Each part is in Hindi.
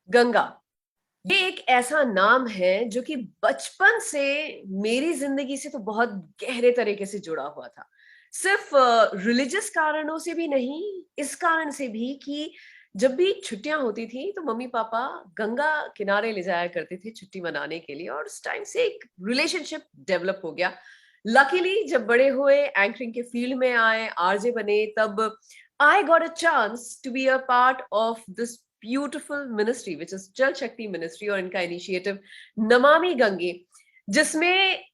गंगा, ये एक ऐसा नाम है जो कि बचपन से मेरी जिंदगी से तो बहुत गहरे तरीके से जुड़ा हुआ था। सिर्फ रिलीजियस कारणों से भी नहीं, इस कारण से भी कि जब भी छुट्टियां होती थी तो मम्मी पापा गंगा किनारे ले जाया करते थे छुट्टी मनाने के लिए, और उस टाइम से एक रिलेशनशिप डेवलप हो गया। लकीली जब बड़े हुए, एंकरिंग के फील्ड में आए, आरजे बने, तब I got a chance to be a part of this beautiful ministry, which is Jal Shakti Ministry, और इनका इनिशिएटिव नमामि गंगे, जिसमें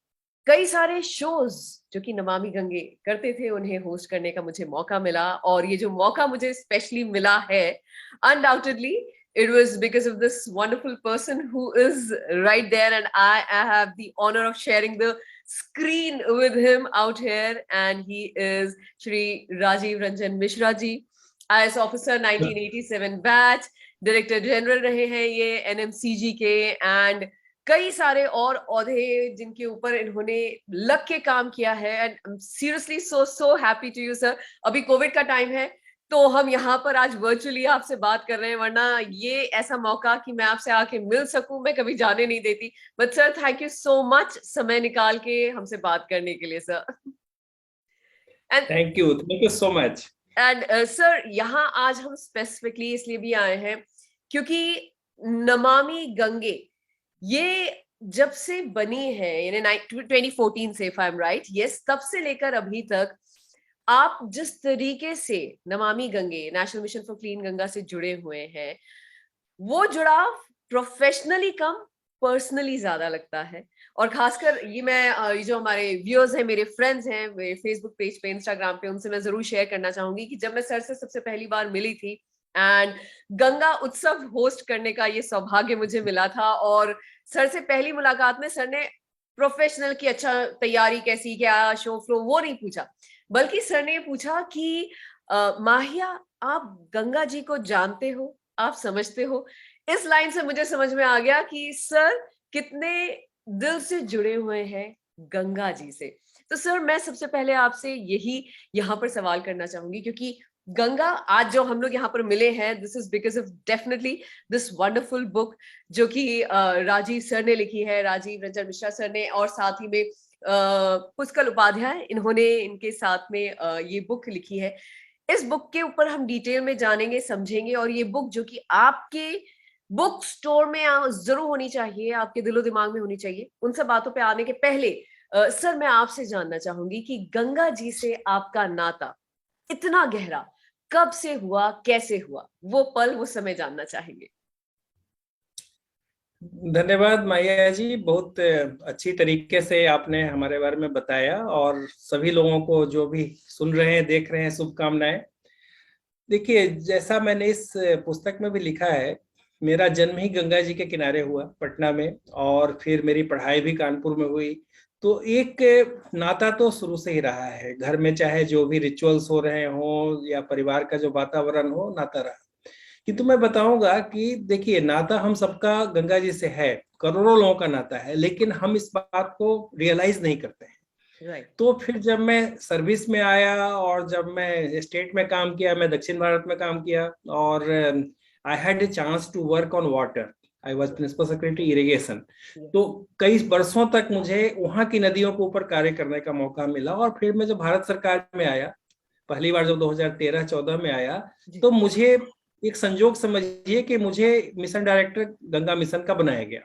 कई सारे शोज जो कि नमामि गंगे करते थे उन्हें होस्ट करने का मुझे मौका मिला। और ये जो मौका मुझे स्पेशली मिला है, undoubtedly it was because of this wonderful person who is right there, and I have the honor of sharing the screen with him out here, and he is Shri Rajiv Ranjan Mishra ji, IAS officer 1987 batch, director general रहे हैं ये एनएमसीजी के, एंड कई सारे और औहदे जिनके ऊपर इन्होंने लग के काम किया है। And seriously so happy to you sir. अभी कोविड का टाइम है तो हम यहाँ पर आज वर्चुअली आपसे बात कर रहे हैं, वरना ये ऐसा मौका कि मैं आपसे आके मिल सकूं मैं कभी जाने नहीं देती। But sir, thank you so much समय निकाल के हमसे बात करने के लिए sir. And thank you so much. And sir, यहाँ आज हम स्पेसिफिकली इसलिए भी आए हैं क्योंकि नमामि गंगे ये जब से बनी है, यानी 2014 से, if I am right, yes, तब से लेकर अभी तक आप जिस तरीके से Namami Gange, national mission for clean Ganga से जुड़े हुए हैं, वो जुड़ाव प्रोफेशनली कम, पर्सनली ज्यादा लगता है। और खासकर ये मैं ये जो हमारे व्यूअर्स हैं, मेरे फ्रेंड्स हैं, मेरे फेसबुक पेज पे, इंस्टाग्राम पे, उनसे मैं जरूर शेयर करना चाहूंगी कि जब मैं सर से सबसे पहली बार मिली थी एंड गंगा उत्सव होस्ट करने का ये सौभाग्य मुझे मिला था, और सर से पहली मुलाकात में सर ने प्रोफेशनल की अच्छा तैयारी कैसी, क्या शो फ्लो, वो नहीं पूछा, बल्कि सर ने पूछा कि माहिया, आप गंगा जी को जानते हो, आप समझते हो? इस लाइन से मुझे समझ में आ गया कि सर कितने दिल से जुड़े हुए हैं गंगा जी से। तो सर, मैं सबसे पहले आपसे यही यहाँ पर सवाल करना चाहूंगी, क्योंकि गंगा, आज जो हम लोग यहाँ पर मिले हैं, this is because of definitely this wonderful book जो कि राजीव सर ने लिखी है, राजीव रंजन मिश्रा सर ने, और साथ ही में पुष्कल उपाध्याय, इन्होंने इनके साथ में ये बुक लिखी है। इस बुक के ऊपर हम डिटेल में जानेंगे, समझेंगे, और ये बुक जो कि आपके बुक स्टोर में जरूर होनी चाहिए, आपके दिलो दिमाग में होनी चाहिए। उन सब बातों पे आने के पहले सर, मैं आपसे जानना चाहूंगी कि गंगा जी से आपका नाता इतना गहरा कब से हुआ, कैसे हुआ, वो पल, वो समय जानना चाहेंगे। धन्यवाद माया जी, बहुत अच्छी तरीके से आपने हमारे बारे में बताया, और सभी लोगों को जो भी सुन रहे हैं, देख रहे हैं, शुभकामनाएं। देखिए, जैसा मैंने इस पुस्तक में भी लिखा है, मेरा जन्म ही गंगा जी के किनारे हुआ, पटना में, और फिर मेरी पढ़ाई भी कानपुर में हुई। तो एक नाता तो शुरू से ही रहा है घर में, चाहे जो भी रिचुअल्स हो रहे हों या परिवार का जो वातावरण हो, नाता रहा। किंतु मैं बताऊंगा कि देखिए, नाता हम सबका गंगा जी से है, करोड़ों लोगों का नाता है, लेकिन हम इस बात को रियलाइज नहीं करते हैं। तो फिर जब मैं सर्विस में आया और जब मैं स्टेट में काम किया, मैं दक्षिण भारत में काम किया, और I had a chance to work on water. I was principal secretary irrigation. तो कई वर्षों तक मुझे वहां की नदियों के ऊपर कार्य करने का मौका मिला। और फिर मैं जब भारत सरकार में आया, पहली बार जब 2013-14 में आया, तो मुझे एक संजोग समझिए कि मुझे मिशन डायरेक्टर गंगा मिशन का बनाया गया।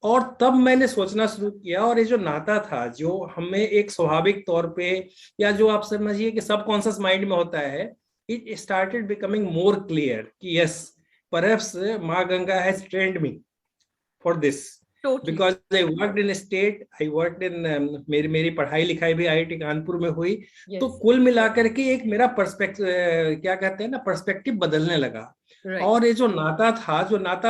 और तब मैंने सोचना शुरू किया, और ये जो नाता था, जो हमें एक स्वाभाविक तौर पे, या जो आप समझिए कि सबकॉन्शियस माइंड में होता है, it started becoming more clear कि यस, परहैप्स माँ Ganga has trained me for this, because I worked in state, I worked in, मेरी पढ़ाई लिखाई भी आईआईटी कानपुर में हुई। तो कुल मिलाकर के एक मेरा पर्सपेक्टिव, क्या कहते हैं ना, पर्सपेक्टिव बदलने लगा। और ये जो नाता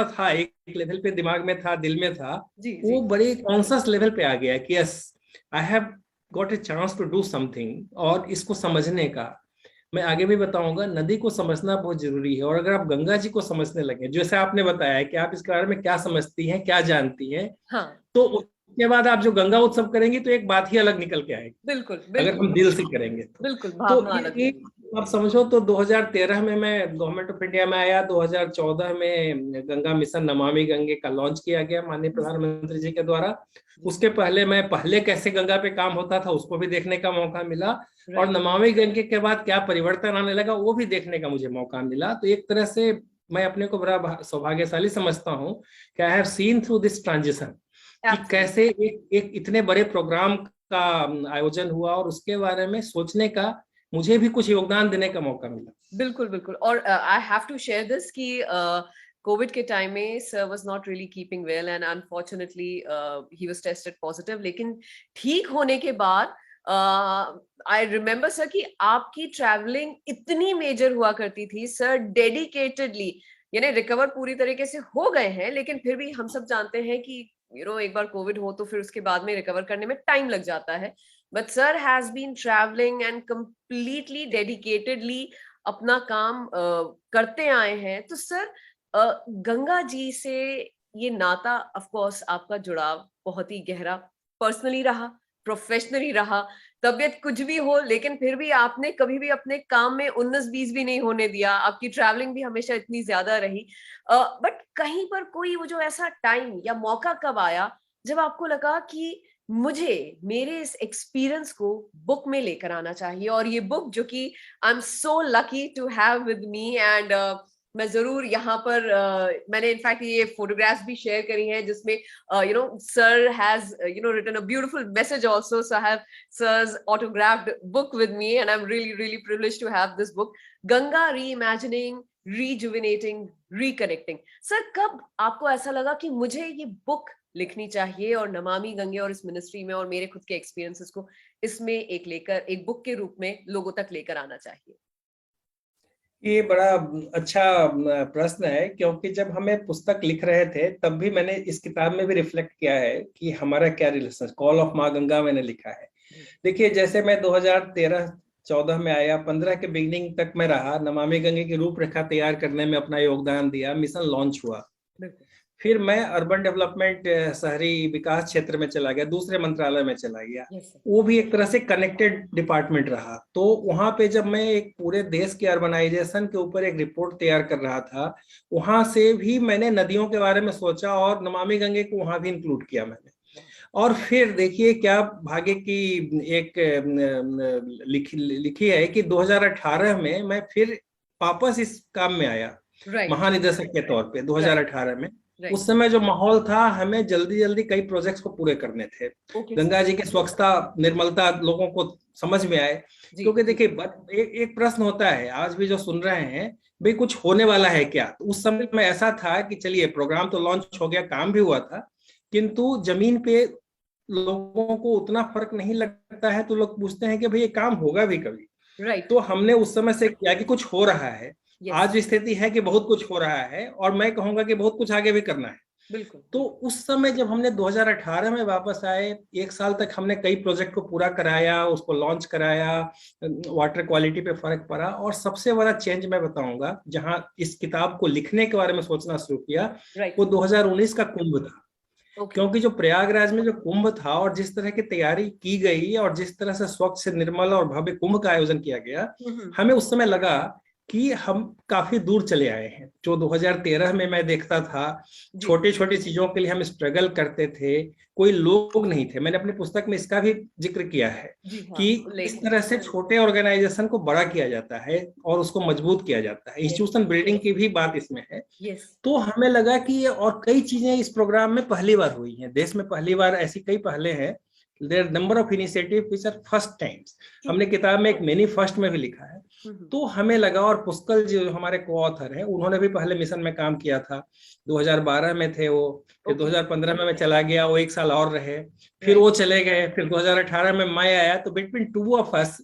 था एक लेवल पे दिमाग में था, दिल में था, वो बड़े कॉन्शियस लेवल पे आ गया कि yes, I have got a chance to do something. और इसको समझने का, मैं आगे भी बताऊंगा, नदी को समझना बहुत जरूरी है। और अगर आप गंगा जी को समझने लगे, जैसे आपने बताया कि आप इसके बारे में क्या समझती हैं, क्या जानती हैं, तो उसके बाद आप जो गंगा उत्सव करेंगी तो एक बात ही अलग निकल के आएगी। बिल्कुल, अगर हम दिल से करेंगे तो आप समझो तो 2013 में मैं गवर्नमेंट ऑफ इंडिया में आया, 2014 में गंगा मिशन नमामि गंगे का लॉन्च किया गया माननीय प्रधानमंत्री जी के द्वारा। उसके पहले मैं पहले कैसे गंगा पे काम होता था उसको भी देखने का मौका मिला, और नमामि गंगे के बाद क्या परिवर्तन आने लगा वो भी देखने का मुझे मौका मिला। तो एक तरह से मैं अपने को बड़ा सौभाग्यशाली समझता हूँ कि I have seen through this transition, कि कैसे एक इतने बड़े प्रोग्राम का आयोजन हुआ और उसके बारे में सोचने का मुझे भी कुछ योगदान देने का मौका मिला। बिल्कुल बिल्कुल। और I have to share this कि कोविड के टाइम में sir was not really keeping well and unfortunately he was tested positive, लेकिन ठीक होने के बाद आई रिमेम्बर सर कि आपकी ट्रैवलिंग इतनी मेजर हुआ करती थी सर, डेडिकेटेडली, यानी रिकवर पूरी तरीके से हो गए हैं, लेकिन फिर भी हम सब जानते हैं कि एक बार कोविड हो तो फिर उसके बाद में रिकवर करने में टाइम लग जाता है। But sir has been travelling and completely dedicatedly अपना काम करते आए हैं। तो सर गंगा जी से ये नाता, ऑफ कोर्स आपका जुड़ाव बहुत ही गहरा पर्सनली रहा, प्रोफेशनली रहा, तबीयत कुछ भी हो, लेकिन फिर भी आपने कभी भी अपने काम में 19-20 भी नहीं होने दिया, आपकी ट्रैवलिंग भी हमेशा इतनी ज्यादा रही। बट कहीं पर कोई वो जो ऐसा टाइम या मौका कब आया जब आपको लगा कि मुझे मेरे इस एक्सपीरियंस को बुक में लेकर आना चाहिए, और ये बुक जो कि I am so lucky to have with me, and मैं जरूर यहाँ पर मैंने इनफैक्ट ये फोटोग्राफ्स भी शेयर करी हैं जिसमें sir has written a beautiful message also, so I have sir's autographed book with me and I'm really privileged to have this book, Ganga reimagining, rejuvenating, reconnecting। Sir कब आपको ऐसा लगा कि मुझे ये बुक लिखनी चाहिए और नमामि गंगे और इस मिनिस्ट्री में और मेरे खुद के एक्सपीरियंसेस को इसमें एक बुक के रूप में लोगों तक लेकर आना चाहिए? ये बड़ा अच्छा प्रश्न है, क्योंकि जब हमें पुस्तक लिख रहे थे तब भी मैंने इस किताब में भी रिफ्लेक्ट किया है कि हमारा क्या रिलेशन, कॉल ऑफ माँ गंगा मैंने लिखा है। देखिए, जैसे मैं 2013-14 में आया, 15 के बिगिनिंग तक मैं रहा, नमामि गंगे की रूपरेखा तैयार करने में अपना योगदान दिया, मिशन लॉन्च हुआ। फिर मैं अर्बन डेवलपमेंट, शहरी विकास क्षेत्र में चला गया, दूसरे मंत्रालय में चला गया। वो भी एक तरह से कनेक्टेड डिपार्टमेंट रहा। तो वहां पे जब मैं एक पूरे देश के अर्बनाइजेशन के ऊपर एक रिपोर्ट तैयार कर रहा था, वहां से भी मैंने नदियों के बारे में सोचा और नमामि गंगे को वहां भी इंक्लूड किया मैंने। और फिर देखिए क्या भाग्य की एक लिखी है कि 2018 में मैं फिर वापस इस काम में आया, महानिदेशक के तौर पे 2018 में। उस समय जो माहौल था, हमें जल्दी जल्दी कई प्रोजेक्ट्स को पूरे करने थे। गंगा जी की स्वच्छता, निर्मलता लोगों को समझ में आए। क्योंकि देखिए, एक प्रश्न होता है आज भी जो सुन रहे हैं, भाई कुछ होने वाला है क्या? तो उस समय में ऐसा था कि चलिए प्रोग्राम तो लॉन्च हो गया, काम भी हुआ था, किंतु जमीन पे लोगों को उतना फर्क नहीं लगता है। तो लोग पूछते हैं कि भाई ये काम होगा भी कभी? तो हमने उस समय से किया कि कुछ हो रहा है। आज स्थिति है कि बहुत कुछ हो रहा है, और मैं कहूंगा कि बहुत कुछ आगे भी करना है। बिल्कुल। तो उस समय जब हमने 2018 में वापस आए, एक साल तक हमने कई प्रोजेक्ट को पूरा कराया, उसको लॉन्च कराया, वाटर क्वालिटी पे फर्क पड़ा। और सबसे बड़ा चेंज मैं बताऊंगा, जहां इस किताब को लिखने के बारे में सोचना शुरू किया, वो 2019 का कुंभ था। क्योंकि जो प्रयागराज में जो कुंभ था और जिस तरह की तैयारी की गई और जिस तरह से स्वच्छ, निर्मल और भव्य कुंभ का आयोजन किया गया, हमें उस समय लगा कि हम काफी दूर चले आए हैं। जो 2013 में मैं देखता था, छोटी छोटी चीजों के लिए हम स्ट्रगल करते थे, कोई लोग नहीं थे। मैंने अपनी पुस्तक में इसका भी जिक्र किया है कि इस तरह से छोटे ऑर्गेनाइजेशन को बड़ा किया जाता है और उसको मजबूत किया जाता है। इंस्टीट्यूशन बिल्डिंग की भी बात इसमें है। तो हमें लगा कि और कई चीजें इस प्रोग्राम में पहली बार हुई हैं, देश में पहली बार ऐसी कई पहले हैं। There number of initiative which are first times. हमने किताब में एक मिनी फर्स्ट में भी लिखा है। तो हमें लगा, और पुष्कल जो हमारे को ऑथर हैं, उन्होंने भी पहले मिशन में काम किया था, 2012 में थे वो, फिर 2015 में मैं चला गया, वो एक साल और रहे, फिर वो चले गए, फिर 2018 में मैं आया। तो between two of us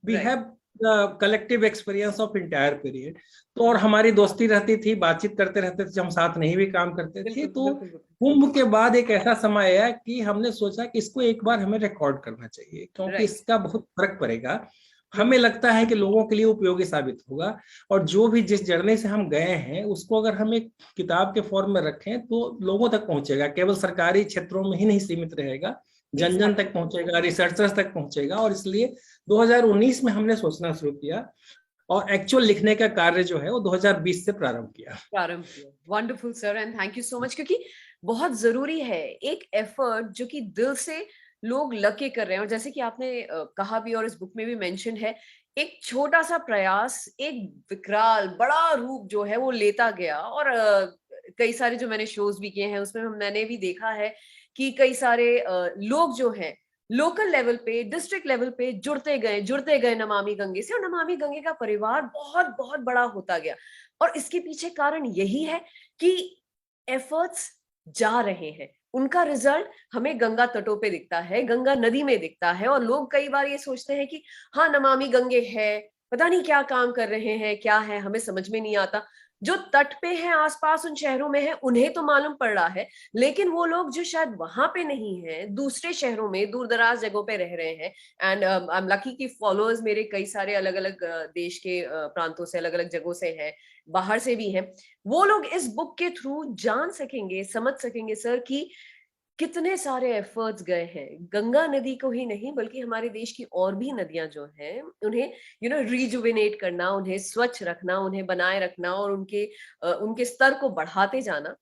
we have the collective experience of entire period. तो और हमारी दोस्ती रहती थी, बातचीत करते रहते थे, हम साथ नहीं भी काम करते थे। तो कुंभ के बाद एक ऐसा समय आया कि हमने सोचा कि इसको एक बार हमें रिकॉर्ड करना चाहिए, क्योंकि इसका बहुत फर्क पड़ेगा। हमें लगता है कि लोगों के लिए उपयोगी साबित होगा, और जो भी जिस जर्नी से हम गए हैं उसको अगर हम एक किताब के फॉर्म में रखें तो लोगों तक पहुंचेगा, केवल सरकारी क्षेत्रों में ही नहीं सीमित रहेगा, जन जन तक पहुंचेगा, रिसर्चर्स तक पहुंचेगा। और इसलिए 2019 में हमने सोचना शुरू किया। और एक्चुअल लिखने का कार्य जो है वो 2020 से प्रारंभ किया। Wonderful sir, and thank you so much, क्योंकि बहुत जरूरी है एक एफर्ट जो कि दिल से लोग लगे कर रहे हैं। और जैसे कि आपने कहा भी और इस बुक में भी मेंशन है, एक छोटा सा प्रयास एक विकराल बड़ा रूप जो है वो लेता गया। और कई सारे जो मैंने शोज भी किए हैं उसमें मैंने भी देखा है कि कई सारे लोग जो हैं लोकल लेवल पे, डिस्ट्रिक्ट लेवल पे जुड़ते गए नमामि गंगे से, और नमामि गंगे का परिवार बहुत बहुत बड़ा होता गया। और इसके पीछे कारण यही है कि एफर्ट्स जा रहे हैं, उनका रिजल्ट हमें गंगा तटों पे दिखता है, गंगा नदी में दिखता है। और लोग कई बार ये सोचते हैं कि हाँ नमामि गंगे है, पता नहीं क्या काम कर रहे हैं, क्या है, हमें समझ में नहीं आता। जो तट पे हैं, आसपास उन शहरों में है, उन्हें तो मालूम पड़ रहा है, लेकिन वो लोग जो शायद वहां पे नहीं है, दूसरे शहरों में दूर दराज जगहों पे रह रहे हैं। एंड आई एम लकी कि फॉलोअर्स मेरे कई सारे अलग अलग देश के प्रांतों से, अलग अलग जगहों से हैं, बाहर से भी हैं। वो लोग इस बुक के थ्रू जान सकेंगे, समझ सकेंगे सर कि कितने सारे एफर्ट्स गए हैं गंगा नदी को ही नहीं बल्कि हमारे देश की और भी नदियां जो हैं उन्हें रिजुविनेट करना, उन्हें स्वच्छ रखना, उन्हें बनाए रखना और उनके स्तर को बढ़ाते जाना।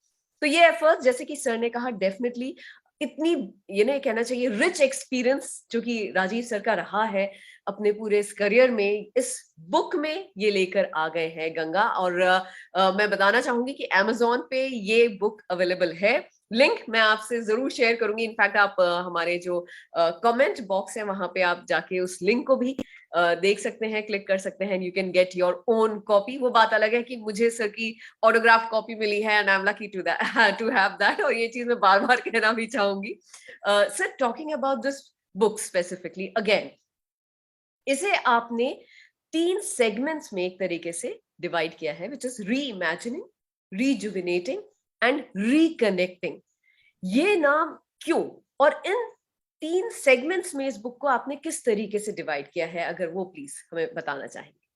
तो ये एफर्ट्स, जैसे कि सर ने कहा, डेफिनेटली इतनी ये नहीं कहना चाहिए रिच एक्सपीरियंस जो कि राजीव सर का रहा है अपने पूरे इस करियर में, इस बुक में ये लेकर आ गए हैं गंगा। और मैं बताना चाहूंगी कि Amazon पे ये बुक अवेलेबल है। लिंक मैं आपसे जरूर शेयर करूंगी। इनफैक्ट आप हमारे जो कमेंट बॉक्स है वहां पे आप जाके उस लिंक को भी देख सकते हैं, क्लिक कर सकते हैं, you can get your own copy. वो बात अलग है कि मुझे सर की ऑटोग्राफ कॉपी मिली है and I am lucky to have that, और ये चीज मैं बार बार कहना भी चाहूंगी। Sir, talking about this book specifically again, इसे आपने 3 सेगमेंट्स में एक तरीके से डिवाइड किया है, विच इज री इमेजिनिंग, रिजुविनेटिंग एंड रिकनेक्टिंग। ये नाम क्यों, और इन 3 सेगमेंट्स में इस बुक को आपने किस तरीके से डिवाइड किया है, अगर वो प्लीज हमें बताना चाहेंगे।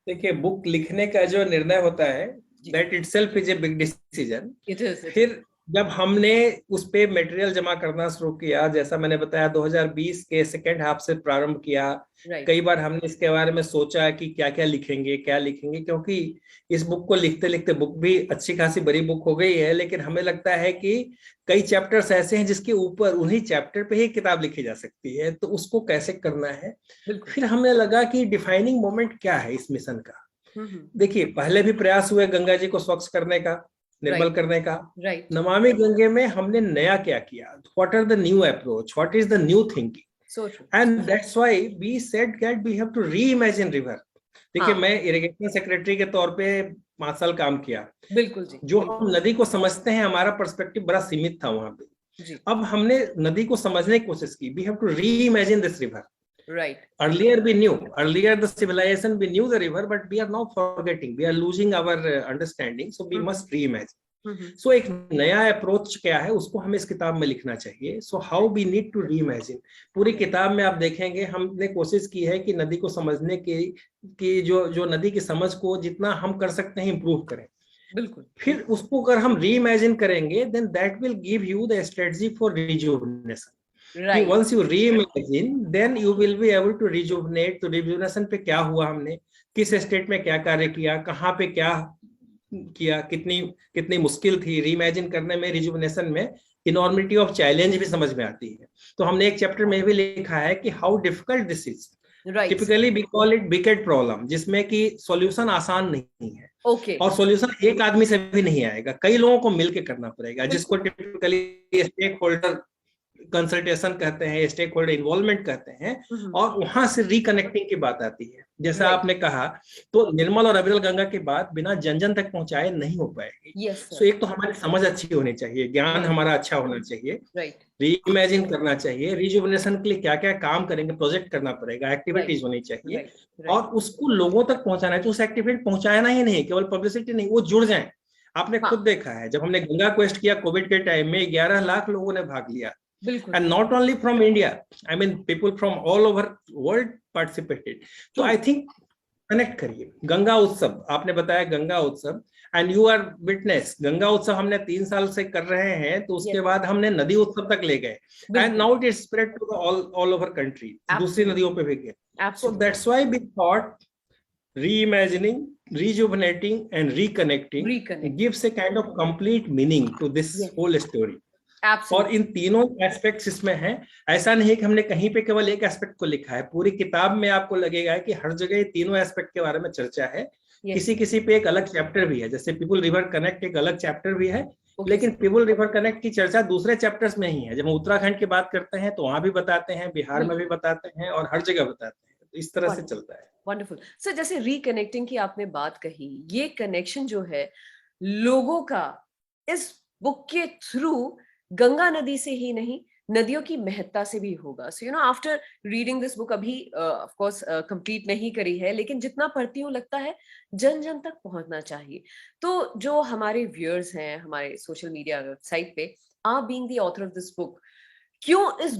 देखिए, बुक लिखने का जो निर्णय होता है, that itself is a big decision. फिर जब हमने उस पे मटेरियल जमा करना शुरू किया, जैसा मैंने बताया 2020 के सेकेंड हाफ से प्रारंभ किया। कई बार हमने इसके बारे में सोचा कि क्या क्या लिखेंगे, क्योंकि इस बुक को लिखते लिखते, बुक भी अच्छी खासी बड़ी बुक हो गई है, लेकिन हमें लगता है कि कई चैप्टर्स ऐसे हैं जिसके ऊपर उन्हीं चैप्टर पे ही किताब लिखी जा सकती है, तो उसको कैसे करना है। फिर हमें लगा कि डिफाइनिंग मोमेंट क्या है इस मिशन का। देखिए, पहले भी प्रयास हुए गंगा जी को स्वच्छ करने का, निर्मल करने का। नमामि गंगे में हमने नया क्या किया, what are the new approach, what is the new thinking, and that's why we said that we have to reimagine river. देखिए, मैं इरिगेशन सेक्रेटरी के तौर पे 5 साल काम किया। बिल्कुल जी। जो हम नदी को समझते हैं, हमारा पर्सपेक्टिव बड़ा सीमित था वहां पे। अब हमने नदी को समझने की कोशिश की, we have to reimagine this river. Right. Earlier the civilization, we knew the river, but we are now forgetting, we are losing our understanding, so we must reimagine. So एक नया अप्रोच क्या है, उसको हमें इस किताब में लिखना चाहिए। So how we need to reimagine, पूरी किताब में आप देखेंगे हमने कोशिश की है कि नदी को समझने की जो नदी की समझ को जितना हम कर सकते हैं इम्प्रूव करें। बिल्कुल। फिर उसको अगर हम रीइमेजिन करेंगे, then that will give you the strategy for rejuvenation. Right. Once you reimagine, then you will be able to rejuvenate. तो rejuvenation पे क्या हुआ, हमने किस स्टेट में क्या कार्य किया, कहाँ पे क्या किया, कितनी मुश्किल थी रीइमेजिन करने में। रिजुविनेशन में इनॉर्मिटी ऑफ चैलेंज भी समझ में आती है। तो हमने एक चैप्टर में भी लिखा है कि how difficult this is. Typically we call it wicked problem, जिसमें कि सॉल्यूशन आसान नहीं है। और सॉल्यूशन एक आदमी से भी नहीं आएगा, कई लोगों को मिलकर करना पड़ेगा, जिसको टिपिकली स्टेक होल्डर कंसल्टेशन कहते हैं, स्टेक होल्डर इन्वॉल्वमेंट कहते हैं। और वहां से रिकनेक्टिंग की बात आती है। जैसा आपने कहा, तो निर्मल और अविरल गंगा की बात बिना जन जन तक पहुंचाए नहीं हो पाएगी। सो एक तो हमारी समझ अच्छी होनी चाहिए, ज्ञान हमारा अच्छा होना चाहिए, रीइमेजिन करना चाहिए, रिजुविनेशन के लिए क्या क्या काम करेंगे, प्रोजेक्ट करना पड़ेगा, एक्टिविटीज होनी चाहिए, और उसको लोगों तक पहुंचाना है। तो उस एक्टिविटी पहुंचाना ही नहीं, केवल पब्लिसिटी नहीं, वो जुड़ जाए। आपने खुद देखा है, जब हमने गंगा क्वेस्ट किया कोविड के टाइम में 11 लाख लोगों ने भाग लिया। And not only from India, I mean people from all over world participated. So I think connect करिए। गंगा उत्सव आपने बताया, गंगा उत्सव, and you are witness, Ganga उत्सव हमने 3 साल से कर रहे हैं, तो उसके बाद हमने नदी उत्सव तक ले गए, and now it is spread to all over country, दूसरी नदियों पे भी गए। So that's why we thought reimagining, rejuvenating and reconnecting gives a kind of complete meaning to this whole story. Absolutely. और इन तीनों एस्पेक्ट्स इसमें हैं। ऐसा नहीं है कि हमने कहीं पे केवल एक एस्पेक्ट को लिखा है, पूरी किताब में आपको लगेगा कि हर जगह ये तीनों एस्पेक्ट के बारे में चर्चा है। किसी किसी पे एक अलग चैप्टर भी है, जैसे पीपल रिवर कनेक्ट एक अलग चैप्टर भी है, लेकिन पीपल रिवर कनेक्ट की चर्चा दूसरे चैप्टर्स में ही है। जब हम उत्तराखंड की बात करते हैं तो वहां भी बताते हैं, बिहार में भी बताते हैं और हर जगह बताते हैं। तो इस तरह से चलता है। वंडरफुल सर, जैसे रिकनेक्टिंग की आपने बात कही, ये कनेक्शन जो है लोगों का इस बुक के थ्रू गंगा नदी से ही नहीं, नदियों की महत्ता से भी होगा। So you know, after reading this book, अभी ऑफ कोर्स कंप्लीट नहीं करी है, लेकिन जितना पढ़ती हूँ लगता है जन जन तक पहुंचना चाहिए। तो जो हमारे व्यूअर्स हैं हमारे सोशल मीडिया वेबसाइट पे, आप being the author of this book, क्यों इस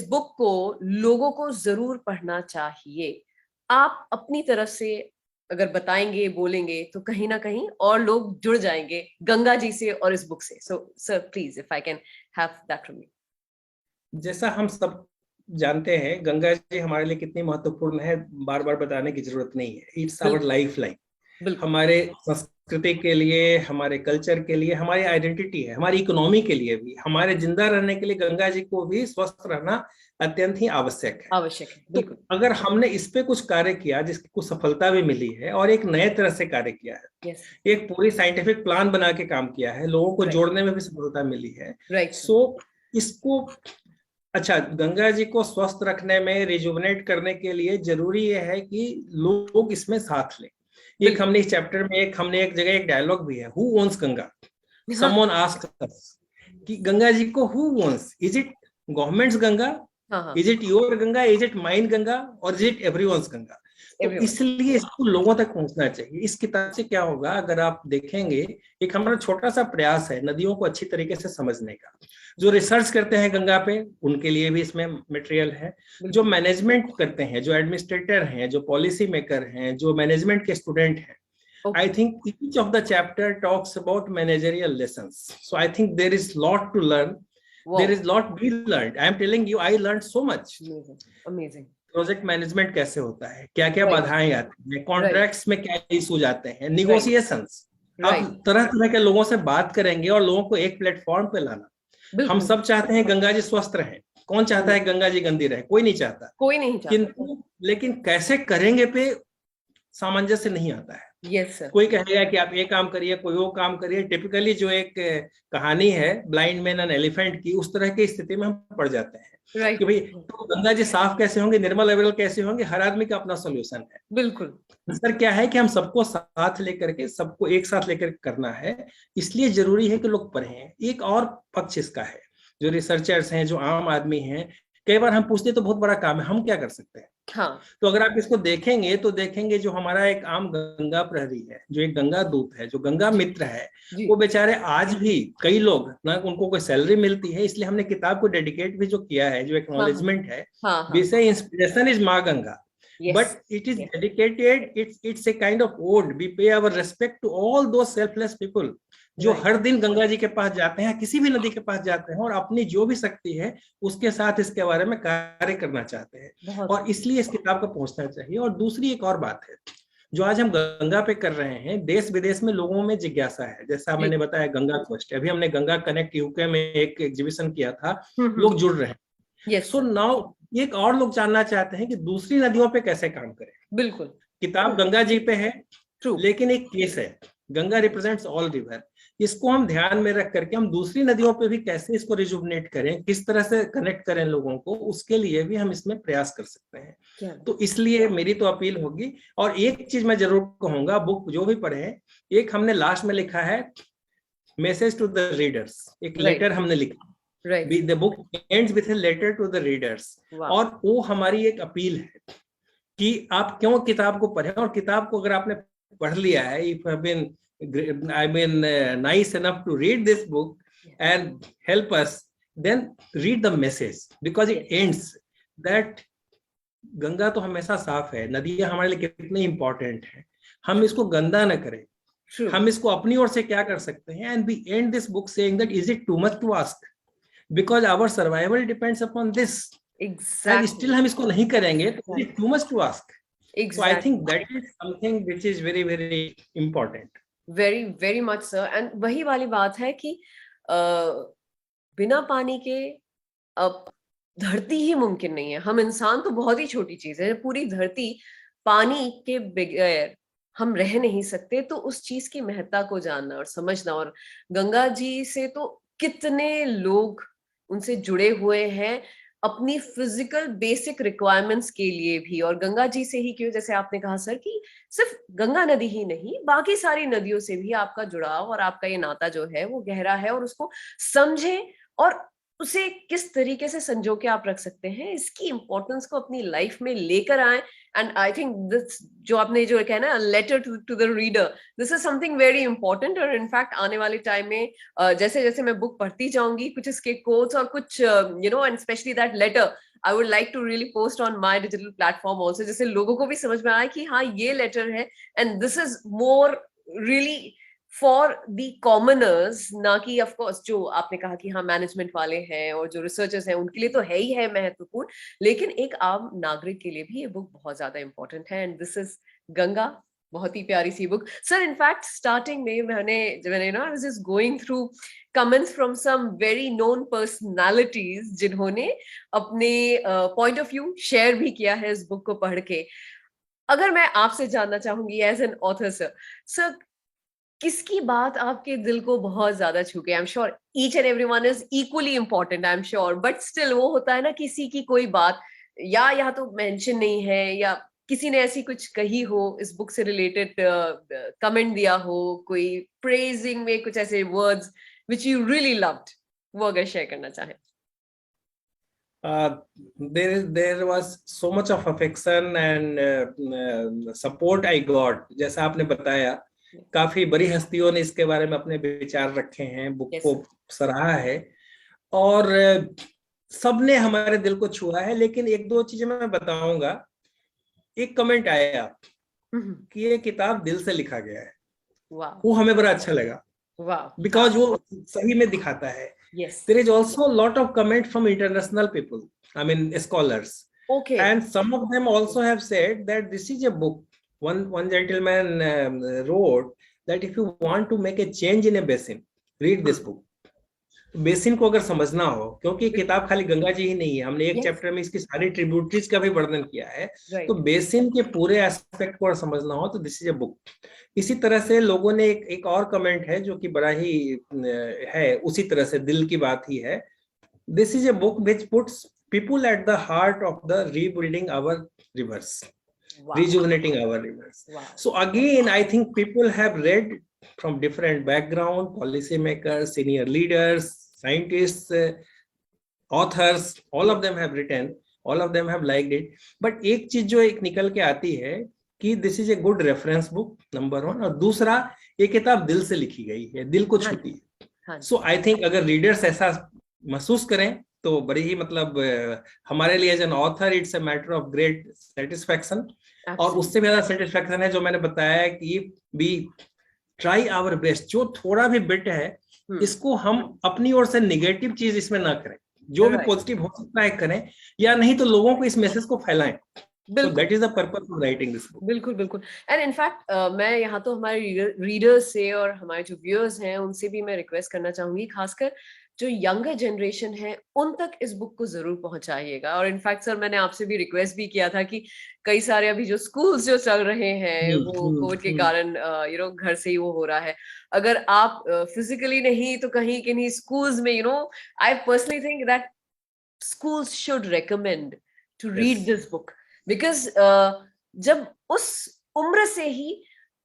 बुक को लोगों को जरूर पढ़ना चाहिए? आप अपनी तरफ से अगर बताएंगे, बोलेंगे, तो कहीं ना कहीं और लोग जुड़ जाएंगे गंगा जी से और इस बुक से। So sir please, if I can have that from you. जैसा हम सब जानते हैं गंगा जी हमारे लिए कितनी महत्वपूर्ण है, बार बार बताने की जरूरत नहीं है। It's our life line. हमारे संस्कृति के लिए, हमारे कल्चर के लिए, हमारी आइडेंटिटी है, हमारी इकोनॉमी के लिए भी, हमारे जिंदा रहने के लिए गंगा जी को भी स्वस्थ रहना अत्यंत ही आवश्यक है। तो अगर हमने इस पे कुछ कार्य किया जिसकी कुछ सफलता भी मिली है और एक नए तरह से कार्य किया है, एक पूरी साइंटिफिक प्लान बना के काम किया है, लोगों को जोड़ने में भी सफलता मिली है, सो इसको अच्छा, गंगा जी को स्वस्थ रखने में, रिजुवनेट करने के लिए जरूरी ये है कि लोग इसमें साथ लें। एक हमने इस चैप्टर में एक जगह एक डायलॉग भी है, who owns Ganga, someone asked us, कि गंगा जी को who owns, is it governments Ganga, is it your Ganga, is it mine Ganga, और इज इट एवरीवन्स गंगा? तो इसलिए इसको लोगों तक पहुंचना चाहिए। इस किताब से क्या होगा, अगर आप देखेंगे, एक हमारा छोटा सा प्रयास है नदियों को अच्छी तरीके से समझने का। जो रिसर्च करते हैं गंगा पे, उनके लिए भी इसमें मटेरियल है। जो मैनेजमेंट करते हैं, जो एडमिनिस्ट्रेटर हैं, जो पॉलिसी मेकर हैं, जो मैनेजमेंट के स्टूडेंट हैं, I think each of the chapter talks about managerial lessons. So I think there is lot to learn. Wow. There is lot we learned. I am telling you, I learned so much. Amazing. Project management कैसे होता है, क्या क्या बाधाएं आती हैं, कॉन्ट्रैक्ट्स में क्या इश्यूज आते हैं, निगोशिएशंस, आप तरह तरह के लोगों से बात करेंगे और लोगों को एक प्लेटफॉर्म पे लाना। हम सब चाहते हैं गंगा जी स्वस्थ रहें, कौन चाहता है गंगा जी गंदी रहे? कोई नहीं चाहता, किंतु लेकिन कैसे करेंगे पे सामंजस्य नहीं आता है। Yes, sir. कोई कहेगा कि आप ये काम करिए, कोई वो काम करिए। टिपिकली जो एक कहानी है ब्लाइंड मैन एंड एलिफेंट की, उस तरह की स्थिति में हम पड़ जाते हैं कि भाई तो गंगा जी साफ कैसे होंगे, निर्मल अविरल कैसे होंगे, हर आदमी का अपना सोल्यूशन है। बिल्कुल सर, क्या है कि हम सबको साथ लेकर के, सबको एक साथ लेकर करना है, इसलिए जरूरी है कि लोग पढ़ें। एक और पक्ष इसका है, जो रिसर्चर्स हैं, जो आम आदमी हैं, कई बार हम पूछते तो बहुत बड़ा काम है, हम क्या कर सकते हैं? तो अगर आप इसको देखेंगे तो देखेंगे जो हमारा एक आम गंगा प्रहरी है, जो एक गंगा दूत है, जो गंगा मित्र है, वो बेचारे आज भी कई लोग ना, उनको कोई सैलरी मिलती है, इसलिए हमने किताब को डेडिकेट भी जो किया है, जो एक्नॉलेजमेंट है, विषय इंस्पिरेशन इज माँ Ganga, but it is dedicated, it's a kind of ode. We pay our respect to all those selfless people जो हर दिन गंगा जी के पास जाते हैं, किसी भी नदी के पास जाते हैं और अपनी जो भी शक्ति है उसके साथ इसके बारे में कार्य करना चाहते हैं, और इसलिए इस किताब को पहुंचना चाहिए। और दूसरी एक और बात है जो आज हम गंगा पे कर रहे हैं, देश विदेश में लोगों में जिज्ञासा है। जैसा मैंने बताया गंगा क्वेस्ट, अभी हमने गंगा कनेक्ट यूके में एक एग्जीबिशन किया था, लोग जुड़ रहे हैं। सो नाउ एक और लोग जानना चाहते हैं कि दूसरी नदियों पे कैसे काम करें। बिल्कुल, किताब गंगा जी पे है, लेकिन एक केस है, गंगा रिप्रेजेंट्स ऑल रिवर। इसको हम ध्यान में रख करके हम दूसरी नदियों पे भी कैसे इसको रिजुवनेट करें, किस तरह से कनेक्ट करें लोगों को, उसके लिए भी हम इसमें प्रयास कर सकते हैं। तो इसलिए मेरी तो अपील होगी। और एक चीज मैं जरूर कहूंगा, बुक जो भी पढ़े, एक हमने लास्ट में लिखा है मैसेज टू द रीडर्स, एक लेटर हमने लिखा, the book ends with a letter to the readers, और वो हमारी एक अपील है कि आप क्यों किताब को पढ़ें, और किताब को अगर आपने पढ़ लिया है, if have been nice enough to read this book and help us, then read the message, because it ends that Ganga तो हमेशा साफ है, नदियां हमारे लिए कितनी इंपॉर्टेंट है, हम इसको गंदा न करें। हम इसको अपनी ओर से क्या कर सकते हैं, and we end this book saying that is it too much to ask, because our survival depends upon this, exactly, and still हम इसको नहीं करेंगे तो is it too much to ask? So I think exactly, that is something which is very, very important. Very very much sir. And वही वाली बात है कि बिना पानी के अब धरती ही मुमकिन नहीं है। हम इंसान तो बहुत ही छोटी चीज है, पूरी धरती पानी के बगैर हम रह नहीं सकते। तो उस चीज की महत्ता को जानना और समझना, और गंगा जी से तो कितने लोग उनसे जुड़े हुए हैं अपनी फिजिकल बेसिक रिक्वायरमेंट्स के लिए भी। और गंगा जी से ही क्यों, जैसे आपने कहा सर कि सिर्फ गंगा नदी ही नहीं, बाकी सारी नदियों से भी आपका जुड़ाव और आपका ये नाता जो है वो गहरा है। और उसको समझे और उसे किस तरीके से संजो के आप रख सकते हैं, इसकी इंपॉर्टेंस को अपनी लाइफ में लेकर आए। एंड आई थिंक दिस, जो आपने जो कहना है letter to the reader, this is something very important. और इनफैक्ट आने वाले टाइम में जैसे जैसे मैं बुक पढ़ती जाऊंगी, कुछ इसके कोट्स और कुछ and specially that letter I would like to really post on my digital platform also, जैसे लोगों को भी समझ में आए कि हाँ ये लेटर है and this is more really for the commoners, ना कि ऑफ कोर्स जो आपने कहा कि हाँ मैनेजमेंट वाले हैं और जो रिसर्चर्स हैं उनके लिए तो है ही है महत्वपूर्ण, लेकिन एक आम नागरिक के लिए भी ये बुक बहुत ज्यादा इंपॉर्टेंट है। एंड दिस इज गंगा, बहुत ही प्यारी सी बुक सर। इनफैक्ट स्टार्टिंग में मैंने ना I was just going through comments from some very known personalities जिन्होंने अपने पॉइंट ऑफ व्यू शेयर भी किया है इस बुक को पढ़ के। अगर मैं आपसे जानना चाहूंगी एज एन ऑथर सर, किसकी बात आपके दिल को बहुत ज्यादा छू गई? I am sure each and everyone is equally important, I am sure, but still वो होता है ना किसी की कोई बात या यहाँ तो मेंशन नहीं है, या किसी ने ऐसी कुछ कही हो इस बुक से रिलेटेड, कमेंट दिया हो, कोई प्रेजिंग में कुछ ऐसे words which you really loved, वो अगर शेयर करना चाहें। There was so much of affection and support I got. जैसा आपने बताया, काफी बड़ी हस्तियों ने इसके बारे में अपने विचार रखे हैं, बुक को सराहा है और सबने हमारे दिल को छुआ है। लेकिन एक दो चीजें मैं बताऊंगा। एक कमेंट आया कि ये किताब दिल से लिखा गया है, वो हमें बड़ा अच्छा लगा, बिकॉज वो सही में दिखाता है। There is also a lot of comment from international people, I mean scholars, and some of them also have said that this is a book. One gentleman wrote that if you want to make a change in a basin, read this book. Basin को अगर समझना हो, क्योंकि किताब खाली गंगा जी ही नहीं है, हमने एक चैप्टर में इसकी सारी ट्रिब्यूटरीज का भी वर्णन किया है, तो बेसिन के पूरे एस्पेक्ट को समझना हो तो दिस इज ए बुक। इसी तरह से लोगों ने एक और कमेंट है जो कि बड़ा ही है, उसी तरह से दिल की बात ही है। This is a book which puts people at the heart of the rebuilding our rivers, rejuvenating our rivers. So again, I think people have read from different background, policymakers, senior leaders, scientists, authors, all of them have written, all of them have liked it. But एक चीज जो एक निकल के आती है कि this is a good reference book, number one, और दूसरा ये किताब दिल से लिखी गई है, दिल को छूती है। So I think अगर readers ऐसा महसूस करें तो बड़ी ही मतलब हमारे लिए as an author it's a matter of great satisfaction. और उससे भी ज्यादा सेटिस्फैक्शन है जो मैंने बताया कि बी ट्राई आवर बेस्ट, जो थोड़ा भी बिट है इसको हम अपनी ओर से नेगेटिव चीज इसमें ना करें, जो भी पॉजिटिव हो सकता है करें, या नहीं तो लोगों को इस मैसेज को फैलाएं। So that is the purpose of writing this book. बिल्कुल बिल्कुल। एंड इनफैक्ट मैं यहाँ तो हमारे रीडर्स से और हमारे जो व्यूअर्स हैं उनसे भी मैं रिक्वेस्ट करना चाहूंगी, खासकर जो यंगर जनरेशन है उन तक इस बुक को जरूर पहुंचाइएगा। और इनफैक्ट सर मैंने आपसे भी रिक्वेस्ट भी किया था कि कई सारे अभी जो स्कूल्स जो चल रहे हैं वो कोविड के कारण घर से ही वो हो रहा है, अगर आप फिजिकली नहीं तो कहीं किन्हीं स्कूल्स में I personally think that schools should recommend to read this book, because जब उस उम्र से ही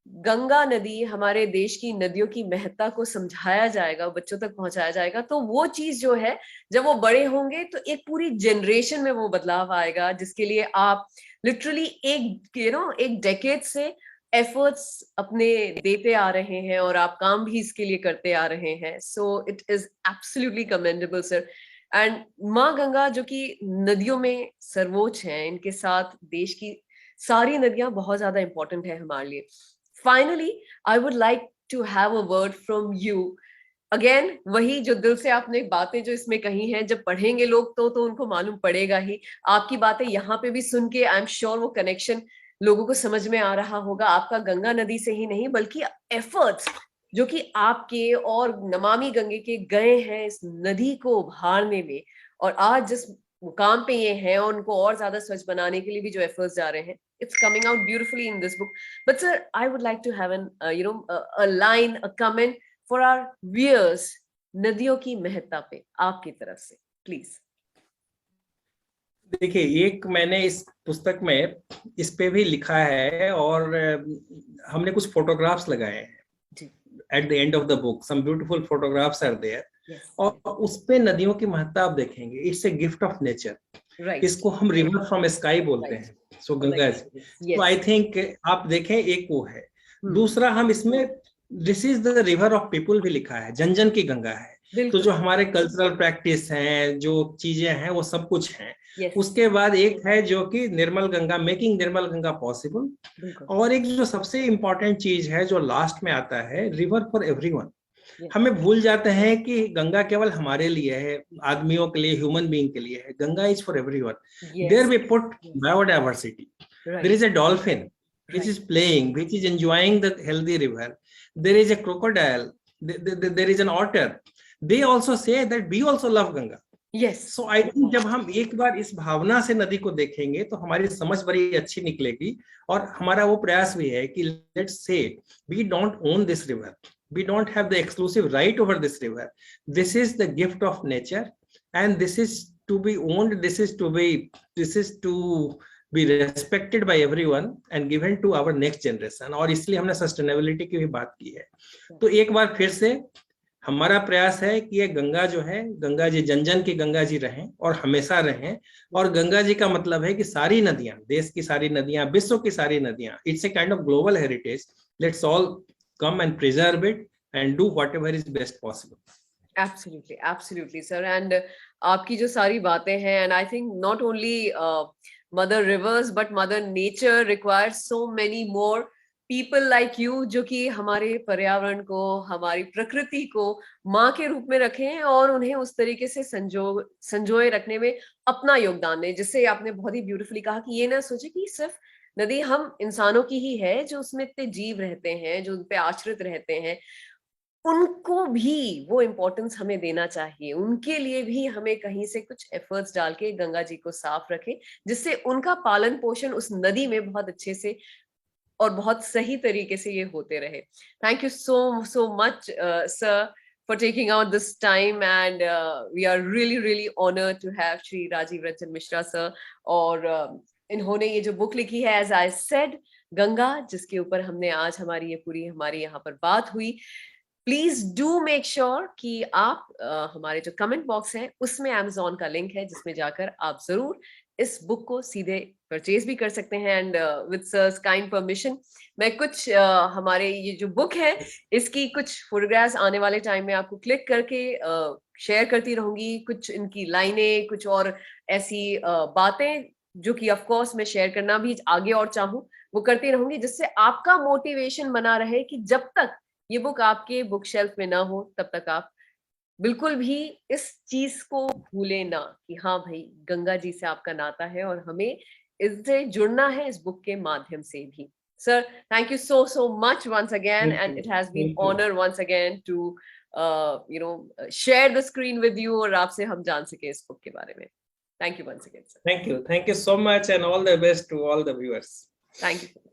गंगा नदी हमारे देश की नदियों की महत्ता को समझाया जाएगा, बच्चों तक पहुंचाया जाएगा, तो वो चीज जो है जब वो बड़े होंगे तो एक पूरी जनरेशन में वो बदलाव आएगा, जिसके लिए आप लिटरली एक डेकेड से एफर्ट्स अपने देते आ रहे हैं और आप काम भी इसके लिए करते आ रहे हैं। So it is absolutely commendable sir. And माँ गंगा जो कि नदियों में सर्वोच्च है, इनके साथ देश की सारी नदियां बहुत ज्यादा इंपॉर्टेंट है हमारे लिए। Finally I would like to have a word from you again, वही जो दिल से आपने बातें जो इसमें कही हैं, जब पढ़ेंगे लोग तो उनको मालूम पड़ेगा ही। आपकी बातें यहाँ पे भी सुन के आई एम श्योर वो कनेक्शन लोगों को समझ में आ रहा होगा आपका गंगा नदी से ही नहीं बल्कि एफर्ट्स जो कि आपके और नमामि गंगे के गए हैं इस नदी को उभारने में, और आज जिस मुकाम पे ये हैं और उनको और ज्यादा स्वच्छ बनाने के लिए भी जो एफर्ट्स जा रहे हैं, it's coming out beautifully in this book. But sir, I would like to have a line, a comment for our viewers, नदियों की महत्ता पे आपकी तरफ से प्लीज। देखिए, एक मैंने इस पुस्तक में इस पे भी लिखा है और हमने कुछ फोटोग्राफ्स लगाए हैं at the end of the book. Some beautiful photographs are there, और उस पे नदियों की महत्ता आप देखेंगे, it's a gift of nature. इसको हम रिवर फ्रॉम स्काई बोलते हैं, सो गंगा। तो आई थिंक आप देखें, एक वो है। दूसरा, हम इसमें this is the river of people भी लिखा है, जन जन की गंगा है। तो जो हमारे कल्चरल प्रैक्टिस हैं, जो चीजें हैं, वो सब कुछ हैं। उसके बाद एक है जो कि निर्मल गंगा, मेकिंग निर्मल गंगा पॉसिबल। और एक जो सबसे इंपॉर्टेंट चीज है जो लास्ट में आता है, रिवर फॉर एवरीवन। हमें भूल जाते हैं कि गंगा केवल हमारे लिए है, आदमियों के लिए, ह्यूमन बीइंग के लिए है। Ganga is for everyone. There we put biodiversity. There is a dolphin which is playing, which is enjoying the healthy river. There is a crocodile, there is an otter. They also say that we also love Ganga. Yes. So I think जब हम एक बार इस भावना से नदी को देखेंगे तो हमारी समझ बड़ी अच्छी निकलेगी। और हमारा वो प्रयास भी है कि let's say we don't own this river, we don't have the exclusive right over this river. This is the gift of nature, and this is to be owned, this is to be respected by everyone and given to our next generation. और इसलिए हमने सस्टेनेबिलिटी की भी बात की है। तो एक बार फिर से हमारा प्रयास है कि ये गंगा जो है, गंगा जी जन जन की गंगा जी रहें और हमेशा रहें। और गंगा जी का मतलब है कि सारी नदियां, देश की सारी नदियां, विश्व की सारी नदियां, it's a kind of global heritage. Let's all come and preserve it and do whatever is best possible. Absolutely, absolutely, sir. And आपकी जो सारी बातें हैं, and I think not only mother rivers but mother nature requires so many more people like you जो कि हमारे पर्यावरण को, हमारी प्रकृति को माँ के रूप में रखें और उन्हें उस तरीके से संजोए रखने में अपना योगदान दें। जिससे आपने बहुत ही ब्यूटीफुली कहा कि ये ना सोचे कि सिर्फ नदी हम इंसानों की ही है, जो उसमें इतने जीव रहते हैं, जो उन पे आश्रित रहते हैं, उनको भी वो इम्पोर्टेंस हमें देना चाहिए। उनके लिए भी हमें कहीं से कुछ एफर्ट्स डाल के गंगा जी को साफ रखें, जिससे उनका पालन पोषण उस नदी में बहुत अच्छे से और बहुत सही तरीके से ये होते रहे। Thank you so much sir for taking out this time, and we are really honored to have Shri Rajiv Ranjan Mishra sir। और इन्होंने ये जो बुक लिखी है, as I said, गंगा, जिसके ऊपर हमने आज हमारी यहाँ पर बात हुई। प्लीज डू मेक श्योर कि आप हमारे जो कमेंट बॉक्स है उसमें Amazon का लिंक है, जिसमें जाकर आप जरूर इस बुक को सीधे परचेज भी कर सकते हैं। And with sir's kind permission, मैं कुछ हमारे ये जो बुक है इसकी कुछ फोटोग्राफ्स आने वाले टाइम में आपको क्लिक करके शेयर करती रहूंगी। कुछ इनकी लाइनें, कुछ और ऐसी बातें जो कि ऑफ कोर्स मैं शेयर करना भी आगे और चाहूँ वो करती रहूंगी, जिससे आपका मोटिवेशन बना रहे कि जब तक ये बुक आपके बुक शेल्फ में ना हो तब तक आप बिल्कुल भी इस चीज को भूले ना कि हाँ भाई, गंगा जी से आपका नाता है और हमें इससे जुड़ना है इस बुक के माध्यम से भी। Sir, thank you so much once again, and it has been honor once again to share the screen with you और आपसे हम जान सके इस बुक के बारे में। Thank you once again, sir. Thank you so much, and all the best to all the viewers. Thank you.